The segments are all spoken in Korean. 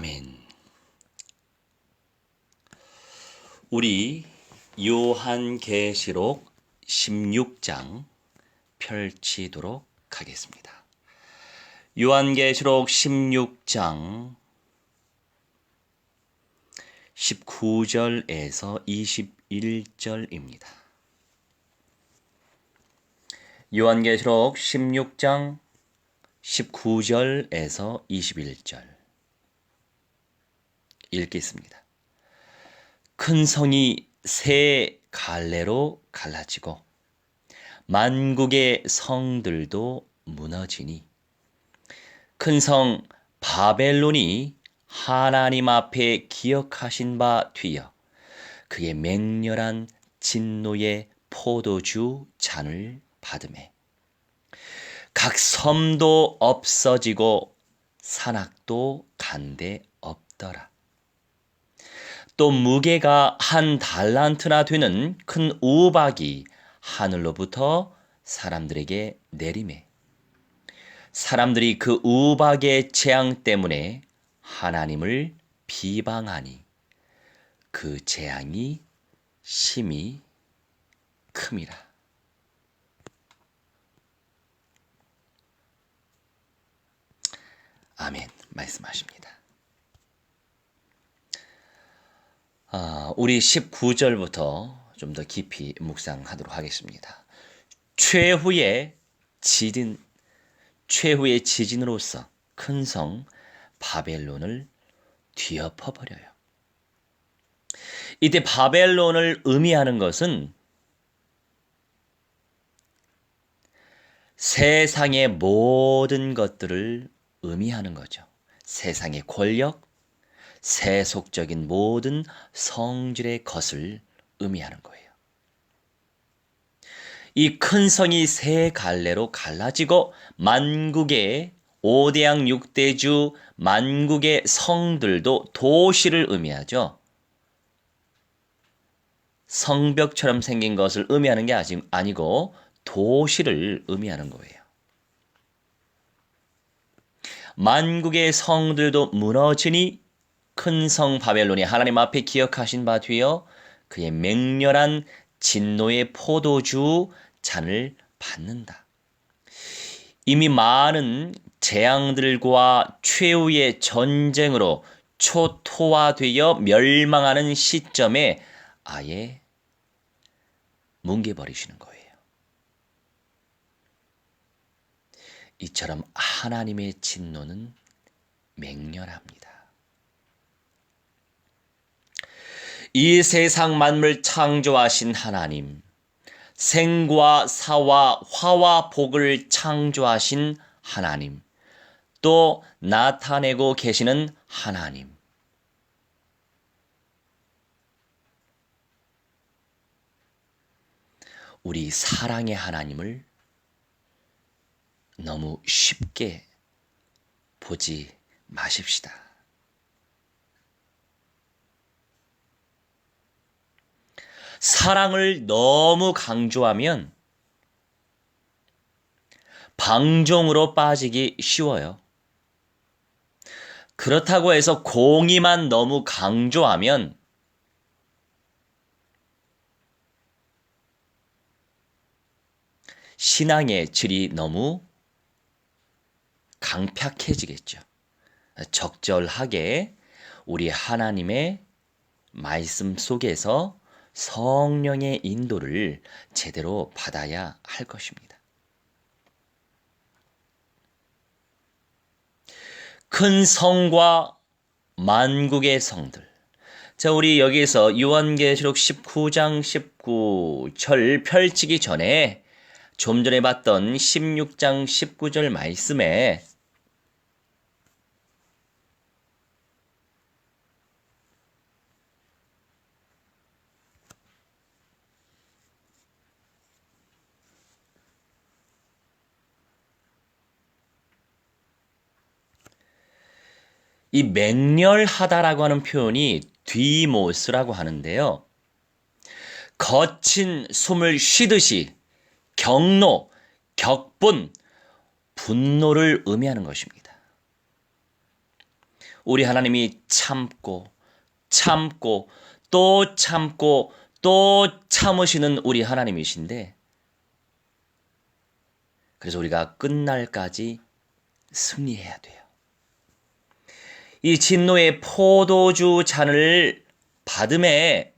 아멘. 우리 요한계시록 16장 펼치도록 하겠습니다. 요한계시록 16장 19절에서 21절입니다. 요한계시록 16장 19절에서 21절 읽겠습니다. 큰 성이 세 갈래로 갈라지고 만국의 성들도 무너지니 큰 성 바벨론이 하나님 앞에 기억하신 바 뒤여 그의 맹렬한 진노의 포도주 잔을 받으매 각 섬도 없어지고 산악도 간데 없더라. 또 무게가 1달란트나 되는 큰 우박이 하늘로부터 사람들에게 내리매 사람들이 그 우박의 재앙 때문에 하나님을 비방하니 그 재앙이 심히 큼이라. 아멘 말씀하십니다. 우리 19절부터 좀 더 깊이 묵상하도록 하겠습니다. 최후의 지진으로서 큰 성 바벨론을 뒤엎어버려요. 이때 바벨론을 의미하는 것은 세상의 모든 것들을 의미하는 거죠. 세상의 권력, 세속적인 모든 성질의 것을 의미하는 거예요. 이 큰 성이 세 갈래로 갈라지고 만국의 5대양 6대주 만국의 성들도 도시를 의미하죠. 성벽처럼 생긴 것을 의미하는 게 아니고 도시를 의미하는 거예요. 만국의 성들도 무너지니 큰 성 바벨론이 하나님 앞에 기억하신 바 뒤여 그의 맹렬한 진노의 포도주 잔을 받는다. 이미 많은 재앙들과 최후의 전쟁으로 초토화되어 멸망하는 시점에 아예 뭉개버리시는 거예요. 이처럼 하나님의 진노는 맹렬합니다. 이 세상 만물 창조하신 하나님, 생과 사와 화와 복을 창조하신 하나님, 또 나타내고 계시는 하나님. 우리 사랑의 하나님을 너무 쉽게 보지 마십시다. 사랑을 너무 강조하면 방종으로 빠지기 쉬워요. 그렇다고 해서 공의만 너무 강조하면 신앙의 질이 너무 강팍해지겠죠. 적절하게 우리 하나님의 말씀 속에서 성령의 인도를 제대로 받아야 할 것입니다. 큰 성과 만국의 성들. 자, 우리 여기서 요한계시록 19장 19절 펼치기 전에 좀 전에 봤던 16장 19절 말씀에 이 맹렬하다라고 하는 표현이 디모스라고 하는데요. 거친 숨을 쉬듯이 경로, 격분, 분노를 의미하는 것입니다. 우리 하나님이 참고 참고 또 참고 또 참으시는 우리 하나님이신데, 그래서 우리가 끝날까지 승리해야 돼요. 이 진노의 포도주 잔을 받음에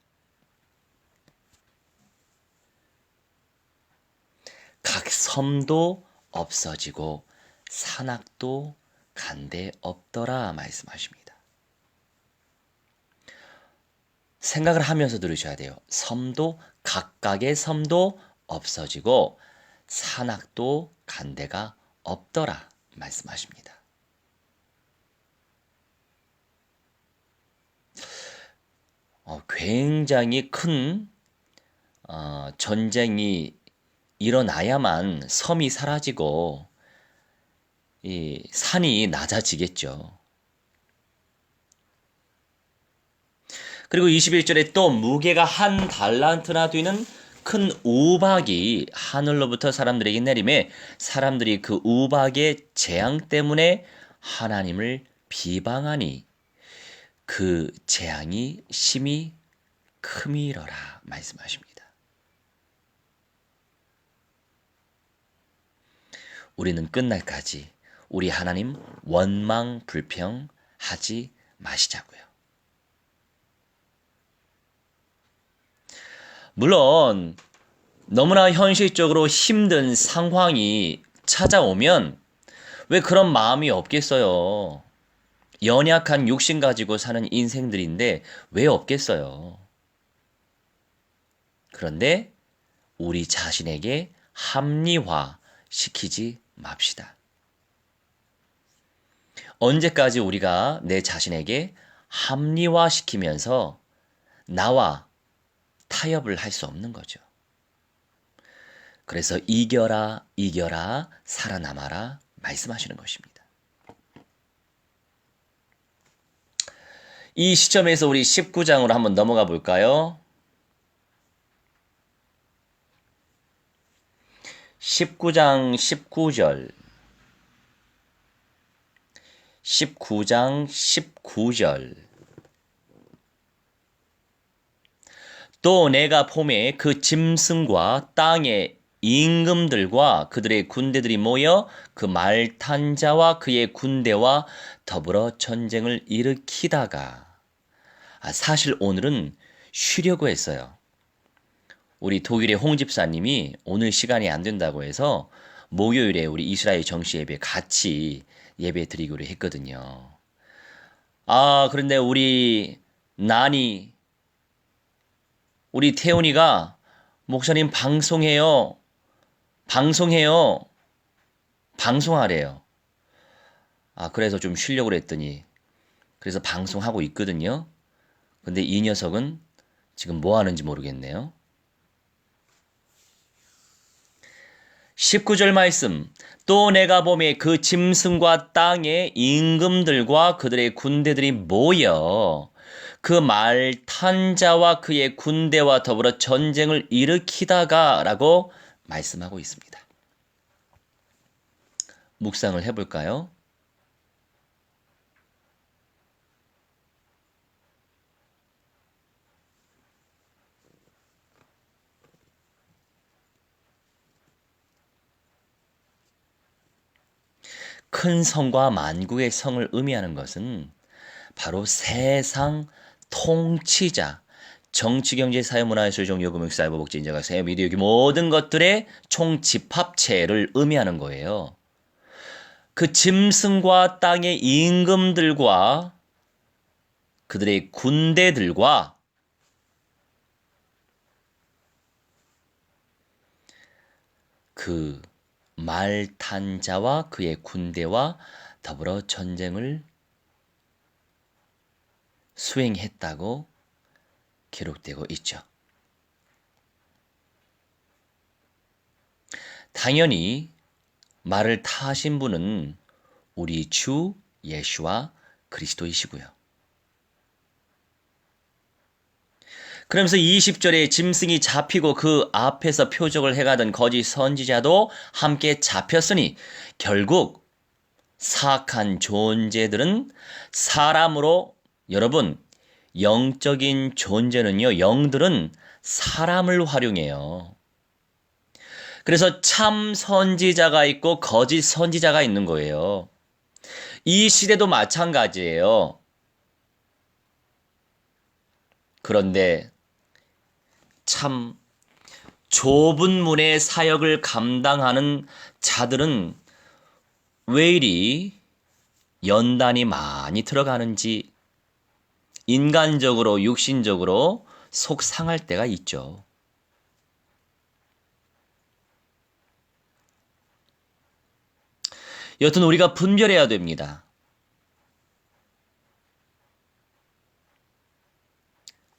각 섬도 없어지고 산악도 간데 없더라 말씀하십니다. 생각을 하면서 들으셔야 돼요. 섬도, 각각의 섬도 없어지고 산악도 간데가 없더라 말씀하십니다. 굉장히 큰 전쟁이 일어나야만 섬이 사라지고 이 산이 낮아지겠죠. 그리고 21절에 또 무게가 한 달란트나 되는 큰 우박이 하늘로부터 사람들에게 내림에 사람들이 그 우박의 재앙 때문에 하나님을 비방하니 그 재앙이 심히 크미러라 말씀하십니다. 우리는 끝날까지 우리 하나님 원망 불평하지 마시자고요. 물론 너무나 현실적으로 힘든 상황이 찾아오면 왜 그런 마음이 없겠어요. 연약한 육신 가지고 사는 인생들인데 왜 없겠어요. 그런데 우리 자신에게 합리화시키지 맙시다. 언제까지 우리가 내 자신에게 합리화시키면서 나와 타협을 할 수 없는 거죠. 그래서 이겨라, 이겨라, 살아남아라 말씀하시는 것입니다. 이 시점에서 우리 19장으로 한번 넘어가 볼까요? 19장 19절 19장 19절 또 내가 봄에 그 짐승과 땅의 임금들과 그들의 군대들이 모여 그 말 탄 자와 그의 군대와 더불어 전쟁을 일으키다가 사실 오늘은 쉬려고 했어요. 우리 독일의 홍 집사님이 오늘 시간이 안 된다고 해서 목요일에 우리 이스라엘 정시 예배 같이 예배 드리기로 했거든요. 그런데 우리 난이 우리 태훈이가 목사님 방송해요. 방송하래요. 그래서 좀 쉬려고 그랬더니 그래서 방송하고 있거든요. 근데 이 녀석은 지금 뭐 하는지 모르겠네요. 19절 말씀 또 내가 봄에 그 짐승과 땅의 임금들과 그들의 군대들이 모여 그 말 탄 자와 그의 군대와 더불어 전쟁을 일으키다가 라고 말씀하고 있습니다. 묵상을 해볼까요? 큰 성과 만국의 성을 의미하는 것은 바로 세상 통치자, 정치, 경제, 사회, 문화, 예술, 종교, 금융, 사이버, 복지, 인자가, 사회, 미디어, 모든 것들의 총집합체를 의미하는 거예요. 그 짐승과 땅의 임금들과 그들의 군대들과 그 말 탄 자와 그의 군대와 더불어 전쟁을 수행했다고 기록되고 있죠. 당연히 말을 타신 분은 우리 주 예수와 그리스도이시고요. 그러면서 20절에 짐승이 잡히고 그 앞에서 표적을 해가던 거짓 선지자도 함께 잡혔으니 결국 사악한 존재들은 사람으로, 여러분, 영적인 존재는요, 영들은 사람을 활용해요. 그래서 참 선지자가 있고 거짓 선지자가 있는 거예요. 이 시대도 마찬가지예요. 그런데 참 좁은 문의 사역을 감당하는 자들은 왜 이리 연단이 많이 들어가는지 인간적으로 육신적으로 속 상할 때가 있죠. 여튼 우리가 분별해야 됩니다.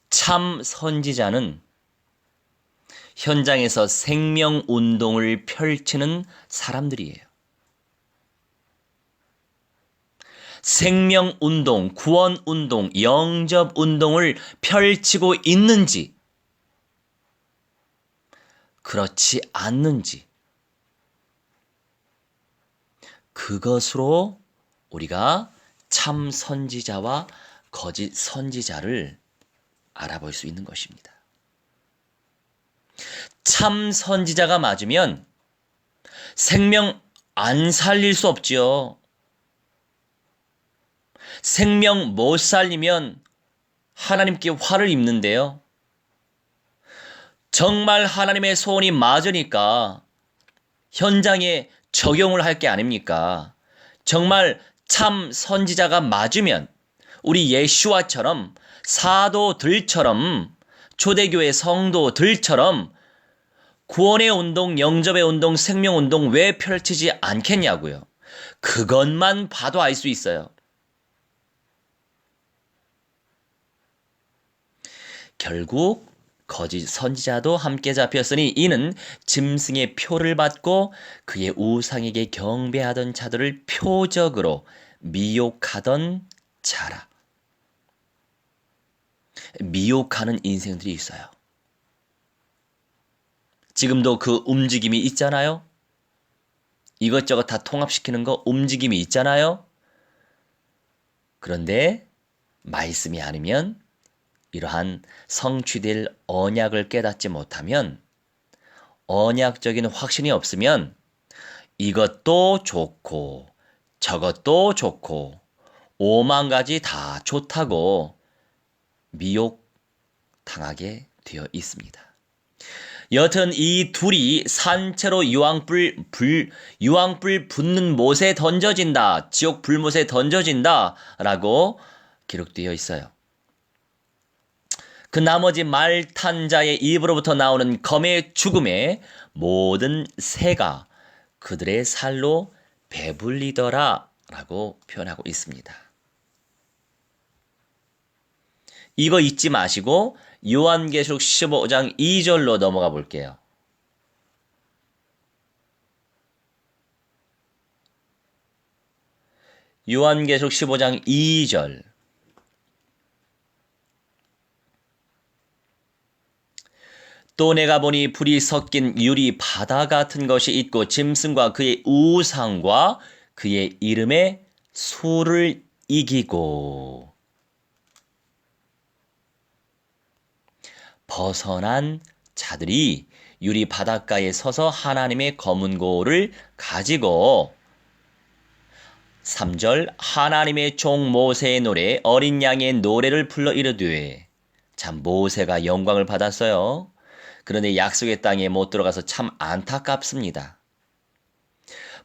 참 선지자는 현장에서 생명운동을 펼치는 사람들이에요. 생명운동, 구원운동, 영접운동을 펼치고 있는지, 그렇지 않는지, 그것으로 우리가 참 선지자와 거짓 선지자를 알아볼 수 있는 것입니다. 참 선지자가 맞으면 생명 안 살릴 수 없지요. 생명 못 살리면 하나님께 화를 입는데요. 정말 하나님의 소원이 맞으니까 현장에 적용을 할 게 아닙니까? 정말 참 선지자가 맞으면 우리 예수와처럼 사도들처럼 초대교회 성도들처럼 구원의 운동, 영접의 운동, 생명운동 왜 펼치지 않겠냐고요. 그것만 봐도 알 수 있어요. 결국 거짓 선지자도 함께 잡혔으니 이는 짐승의 표를 받고 그의 우상에게 경배하던 자들을 표적으로 미혹하던 자라. 미혹하는 인생들이 있어요. 지금도 그 움직임이 있잖아요. 이것저것 다 통합시키는 거 움직임이 있잖아요. 그런데 말씀이 아니면 이러한 성취될 언약을 깨닫지 못하면 언약적인 확신이 없으면 이것도 좋고 저것도 좋고 5만 가지 다 좋다고 미혹당하게 되어 있습니다. 여튼 이 둘이 산채로 유황불 붙는 못에 던져진다. 지옥 불못에 던져진다. 라고 기록되어 있어요. 그 나머지 말 탄 자의 입으로부터 나오는 검의 죽음에 모든 새가 그들의 살로 배불리더라 라고 표현하고 있습니다. 이거 잊지 마시고 요한계시록 15장 2절로 넘어가 볼게요. 요한계시록 15장 2절. 또 내가 보니 불이 섞인 유리 바다 같은 것이 있고 짐승과 그의 우상과 그의 이름의 수를 이기고 벗어난 자들이 유리 바닷가에 서서 하나님의 검은 고를 가지고 3절 하나님의 종 모세의 노래 어린 양의 노래를 불러 이르되 참 모세가 영광을 받았어요. 그런데 약속의 땅에 못 들어가서 참 안타깝습니다.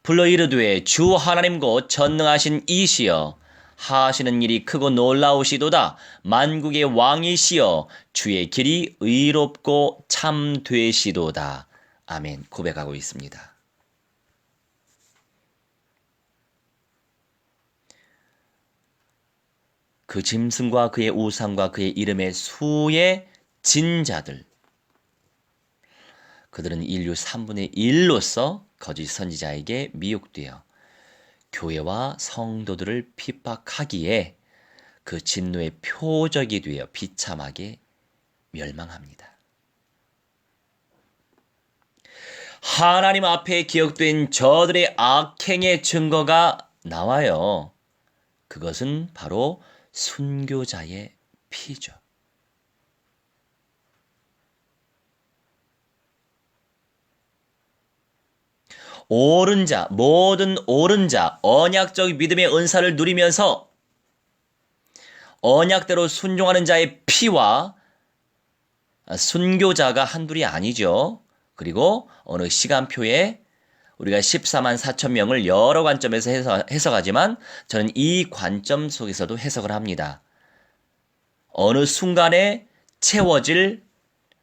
불러 이르되 주 하나님 곧 전능하신 이시여 하시는 일이 크고 놀라우시도다. 만국의 왕이시여 주의 길이 의롭고 참 되시도다. 아멘. 고백하고 있습니다. 그 짐승과 그의 우상과 그의 이름의 수의 진자들, 그들은 인류 3분의 1로서 거짓 선지자에게 미혹되어 교회와 성도들을 핍박하기에 그 진노의 표적이 되어 비참하게 멸망합니다. 하나님 앞에 기억된 저들의 악행의 증거가 나와요. 그것은 바로 순교자의 피죠. 옳은 자, 모든 옳은 자, 언약적 믿음의 은사를 누리면서 언약대로 순종하는 자의 피와 순교자가 한둘이 아니죠. 그리고 어느 시간표에 우리가 14만 4천 명을 여러 관점에서 해석하지만 저는 이 관점 속에서도 해석을 합니다. 어느 순간에 채워질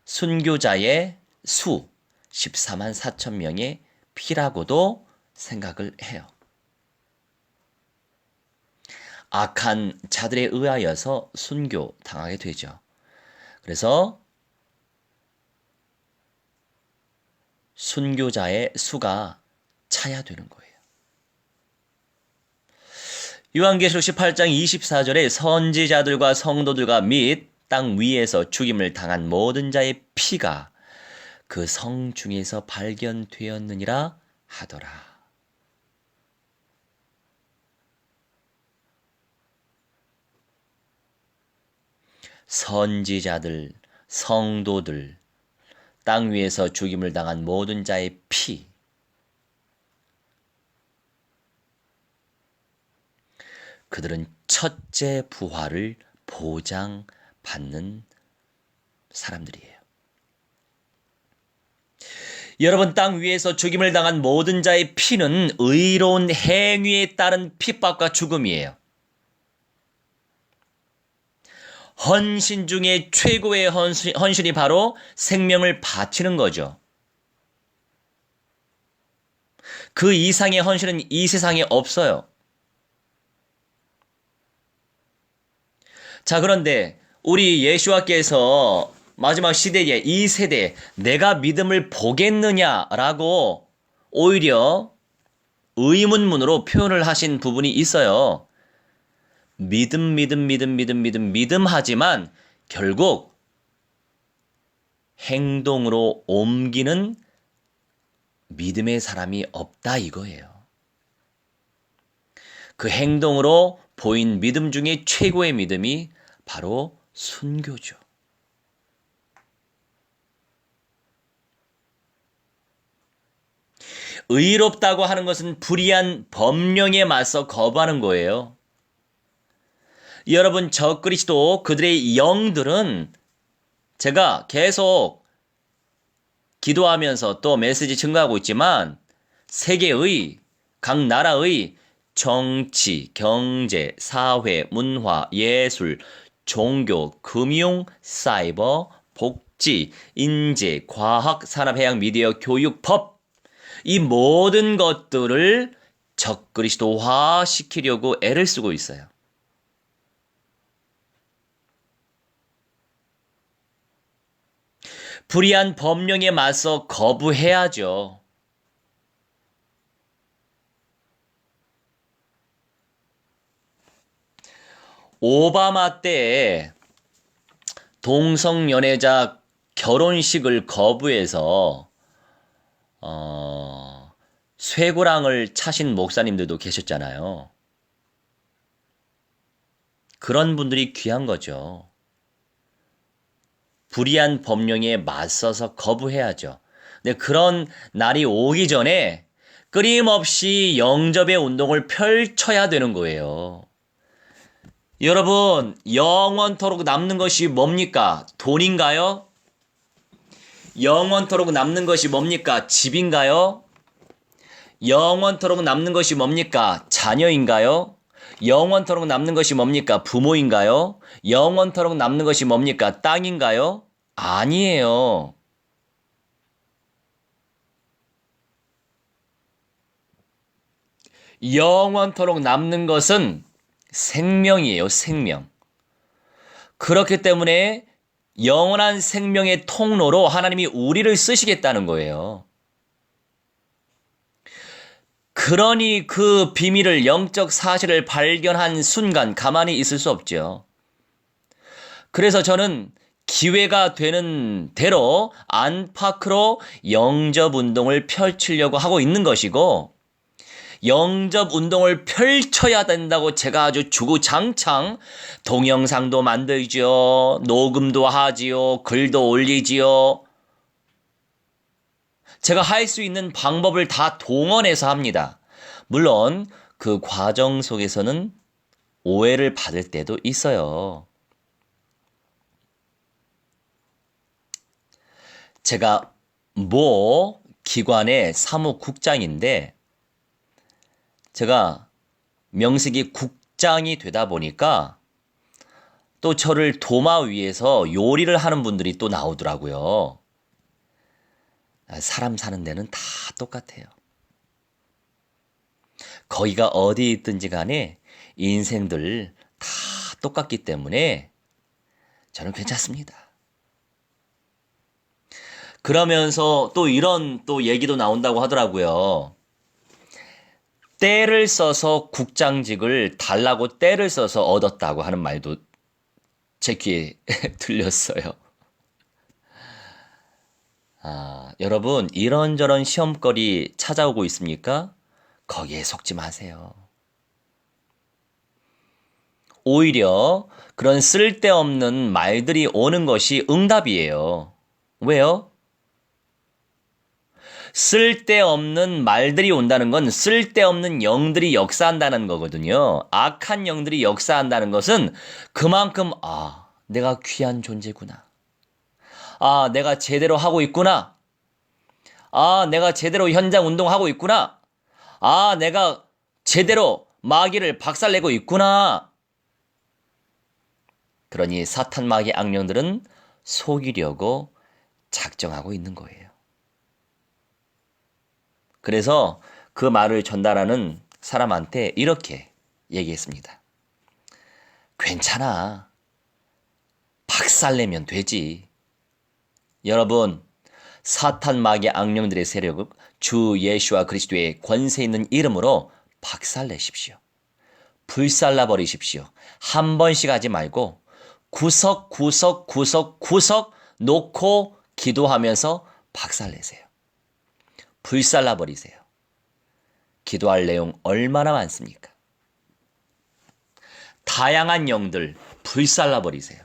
순교자의 수 14만 4천 명의 피라고도 생각을 해요. 악한 자들에 의하여서 순교 당하게 되죠. 그래서 순교자의 수가 차야 되는 거예요. 요한계시록 18장 24절에 선지자들과 성도들과 및 땅 위에서 죽임을 당한 모든 자의 피가 그 성 중에서 발견되었느니라 하더라. 선지자들, 성도들, 땅 위에서 죽임을 당한 모든 자의 피, 그들은 첫째 부활을 보장받는 사람들이에요. 여러분, 땅 위에서 죽임을 당한 모든 자의 피는 의로운 행위에 따른 핍박과 죽음이에요. 헌신 중에 최고의 헌신이 바로 생명을 바치는 거죠. 그 이상의 헌신은 이 세상에 없어요. 자, 그런데 우리 예수와께서 마지막 시대에 이 세대에 내가 믿음을 보겠느냐라고 오히려 의문문으로 표현을 하신 부분이 있어요. 믿음 하지만 결국 행동으로 옮기는 믿음의 사람이 없다 이거예요. 그 행동으로 보인 믿음 중에 최고의 믿음이 바로 순교죠. 의롭다고 하는 것은 불의한 법령에 맞서 거부하는 거예요. 여러분, 적그리스도 그들의 영들은 제가 계속 기도하면서 또 메시지 증거하고 있지만 세계의 각 나라의 정치, 경제, 사회, 문화, 예술, 종교, 금융, 사이버, 복지, 인재, 과학, 산업, 해양, 미디어, 교육, 법 이 모든 것들을 적그리스도화 시키려고 애를 쓰고 있어요. 불의한 법령에 맞서 거부해야죠. 오바마 때에 동성연애자 결혼식을 거부해서 쇠고랑을 차신 목사님들도 계셨잖아요. 그런 분들이 귀한 거죠. 불의한 법령에 맞서서 거부해야죠. 근데 그런 날이 오기 전에 끊임없이 영접의 운동을 펼쳐야 되는 거예요. 여러분, 영원토록 남는 것이 뭡니까? 돈인가요? 영원토록 남는 것이 뭡니까? 집인가요? 영원토록 남는 것이 뭡니까? 자녀인가요? 영원토록 남는 것이 뭡니까? 부모인가요? 영원토록 남는 것이 뭡니까? 땅인가요? 아니에요. 영원토록 남는 것은 생명이에요, 생명. 그렇기 때문에 영원한 생명의 통로로 하나님이 우리를 쓰시겠다는 거예요. 그러니 그 비밀을, 영적 사실을 발견한 순간 가만히 있을 수 없죠. 그래서 저는 기회가 되는 대로 안팎으로 영접 운동을 펼치려고 하고 있는 것이고, 영접 운동을 펼쳐야 된다고 제가 아주 주구장창 동영상도 만들지요. 녹음도 하지요. 글도 올리지요. 제가 할 수 있는 방법을 다 동원해서 합니다. 물론 그 과정 속에서는 오해를 받을 때도 있어요. 제가 모 기관의 사무국장인데 제가 명색이 국장이 되다 보니까 또 저를 도마 위에서 요리를 하는 분들이 또 나오더라고요. 사람 사는 데는 다 똑같아요. 거기가 어디 있든지 간에 인생들 다 똑같기 때문에 저는 괜찮습니다. 그러면서 또 이런 또 얘기도 나온다고 하더라고요. 때를 써서 국장직을 달라고 때를 써서 얻었다고 하는 말도 제 귀에 들렸어요. 여러분 이런저런 시험거리 찾아오고 있습니까? 거기에 속지 마세요. 오히려 그런 쓸데없는 말들이 오는 것이 응답이에요. 왜요? 쓸데없는 말들이 온다는 건 쓸데없는 영들이 역사한다는 거거든요. 악한 영들이 역사한다는 것은 그만큼 내가 귀한 존재구나. 내가 제대로 하고 있구나. 내가 제대로 현장 운동하고 있구나. 내가 제대로 마귀를 박살내고 있구나. 그러니 사탄 마귀 악령들은 속이려고 작정하고 있는 거예요. 그래서 그 말을 전달하는 사람한테 이렇게 얘기했습니다. 괜찮아. 박살내면 되지. 여러분, 사탄 마귀 악령들의 세력을 주 예수와 그리스도의 권세 있는 이름으로 박살내십시오. 불살라 버리십시오. 한 번씩 하지 말고 구석구석 놓고 기도하면서 박살내세요. 불살라 버리세요. 기도할 내용 얼마나 많습니까? 다양한 영들 불살라 버리세요.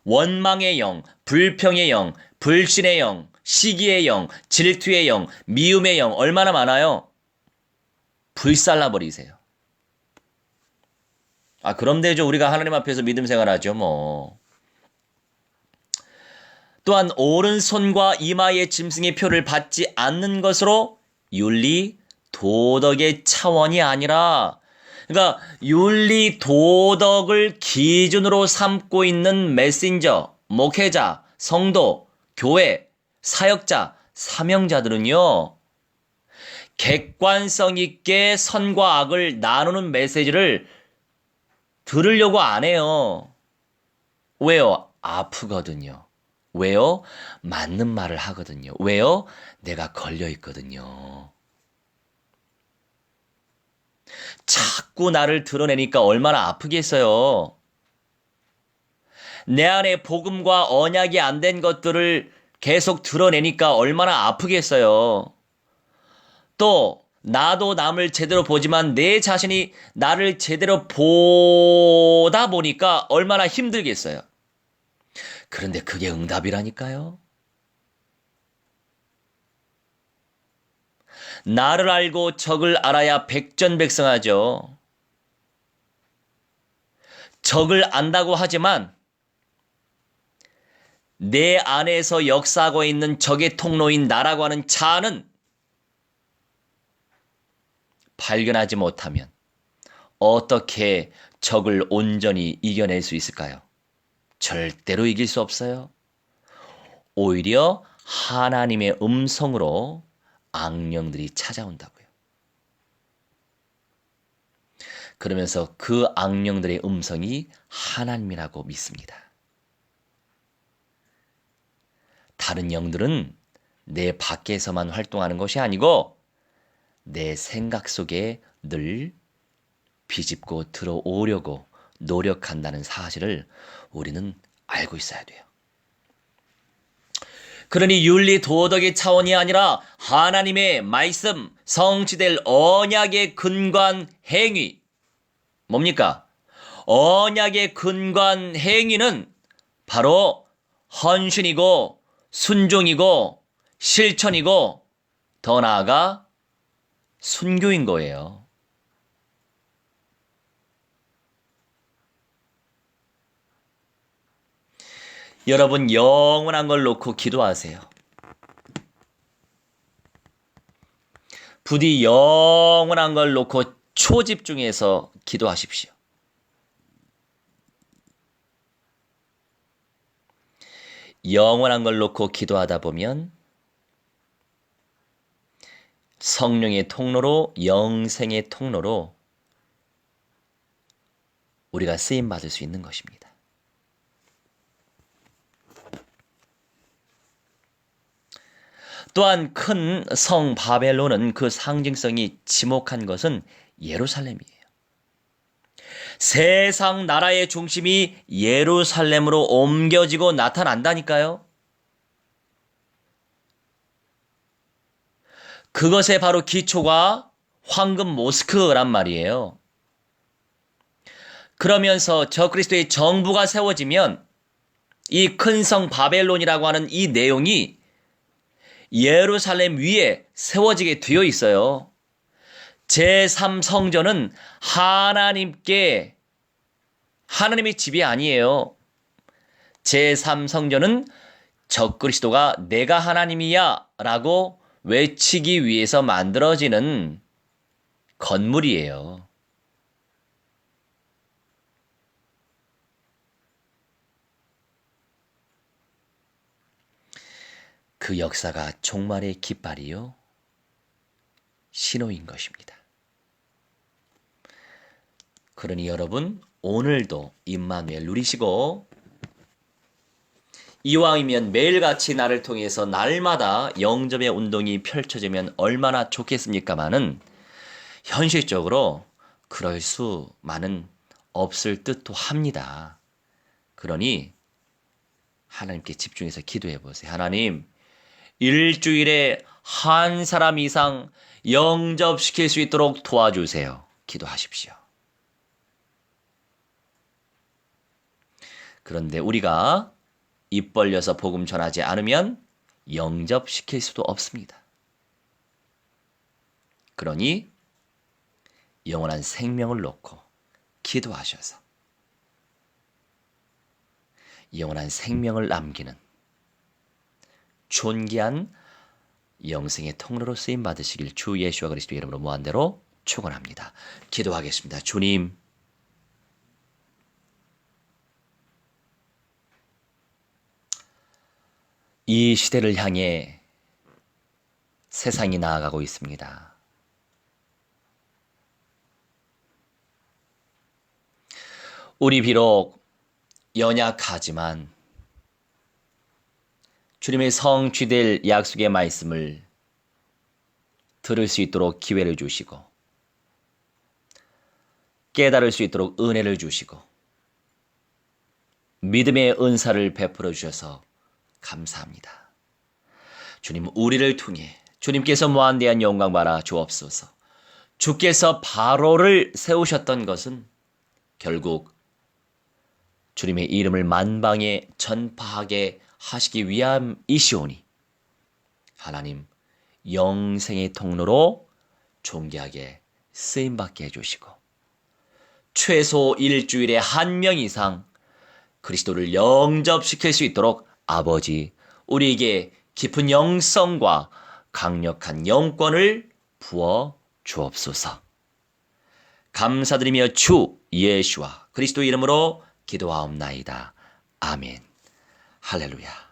원망의 영, 불평의 영, 불신의 영, 시기의 영, 질투의 영, 미움의 영 얼마나 많아요? 불살라 버리세요. 그럼 되죠. 우리가 하나님 앞에서 믿음 생활하죠, 뭐. 또한 오른손과 이마의 짐승의 표를 받지 않는 것으로 윤리, 도덕의 차원이 아니라 그러니까 윤리, 도덕을 기준으로 삼고 있는 메신저, 목회자, 성도, 교회, 사역자, 사명자들은요. 객관성 있게 선과 악을 나누는 메시지를 들으려고 안 해요. 왜요? 아프거든요. 왜요? 맞는 말을 하거든요. 왜요? 내가 걸려 있거든요. 자꾸 나를 드러내니까 얼마나 아프겠어요. 내 안에 복음과 언약이 안 된 것들을 계속 드러내니까 얼마나 아프겠어요. 또 나도 남을 제대로 보지만 내 자신이 나를 제대로 보다 보니까 얼마나 힘들겠어요. 그런데 그게 응답이라니까요. 나를 알고 적을 알아야 백전백승하죠. 적을 안다고 하지만 내 안에서 역사하고 있는 적의 통로인 나라고 하는 자아는 발견하지 못하면 어떻게 적을 온전히 이겨낼 수 있을까요? 절대로 이길 수 없어요. 오히려 하나님의 음성으로 악령들이 찾아온다고요. 그러면서 그 악령들의 음성이 하나님이라고 믿습니다. 다른 영들은 내 밖에서만 활동하는 것이 아니고 내 생각 속에 늘 비집고 들어오려고 노력한다는 사실을 우리는 알고 있어야 돼요. 그러니 윤리 도덕의 차원이 아니라 하나님의 말씀, 성취될 언약의 근거한 행위. 뭡니까? 언약의 근거한 행위는 바로 헌신이고 순종이고 실천이고 더 나아가 순교인 거예요. 여러분 영원한 걸 놓고 기도하세요. 부디 영원한 걸 놓고 초집중해서 기도하십시오. 영원한 걸 놓고 기도하다 보면 성령의 통로로, 영생의 통로로 우리가 쓰임받을 수 있는 것입니다. 또한 큰 성 바벨론은 그 상징성이 지목한 것은 예루살렘이에요. 세상 나라의 중심이 예루살렘으로 옮겨지고 나타난다니까요. 그것의 바로 기초가 황금 모스크란 말이에요. 그러면서 적그리스도의 정부가 세워지면 이 큰 성 바벨론이라고 하는 이 내용이 예루살렘 위에 세워지게 되어 있어요. 제3성전은 하나님의 집이 아니에요. 제3성전은 적그리스도가 내가 하나님이야 라고 외치기 위해서 만들어지는 건물이에요. 그 역사가 종말의 깃발이요, 신호인 것입니다. 그러니 여러분 오늘도 임마누엘 누리시고 이왕이면 매일같이 나를 통해서 날마다 영접의 운동이 펼쳐지면 얼마나 좋겠습니까마는 현실적으로 그럴 수만은 없을 듯도 합니다. 그러니 하나님께 집중해서 기도해 보세요. 하나님, 일주일에 한 사람 이상 영접시킬 수 있도록 도와주세요. 기도하십시오. 그런데 우리가 입 벌려서 복음 전하지 않으면 영접시킬 수도 없습니다. 그러니 영원한 생명을 놓고 기도하셔서 영원한 생명을 남기는 존귀한 영생의 통로로 쓰임 받으시길 주 예수와 그리스도 이름으로 무한대로 축원합니다. 기도하겠습니다. 주님, 이 시대를 향해 세상이 나아가고 있습니다. 우리 비록 연약하지만 주님의 성취될 약속의 말씀을 들을 수 있도록 기회를 주시고 깨달을 수 있도록 은혜를 주시고 믿음의 은사를 베풀어 주셔서 감사합니다. 주님, 우리를 통해 주님께서 무한대한 영광 받아 주옵소서. 주께서 바로를 세우셨던 것은 결국 주님의 이름을 만방에 전파하게 하시기 위함이시오니 하나님, 영생의 통로로 존귀하게 쓰임받게 해주시고 최소 일주일에 한 명 이상 그리스도를 영접시킬 수 있도록 아버지, 우리에게 깊은 영성과 강력한 영권을 부어 주옵소서. 감사드리며 주 예수와 그리스도 이름으로 기도하옵나이다. 아멘. 할렐루야.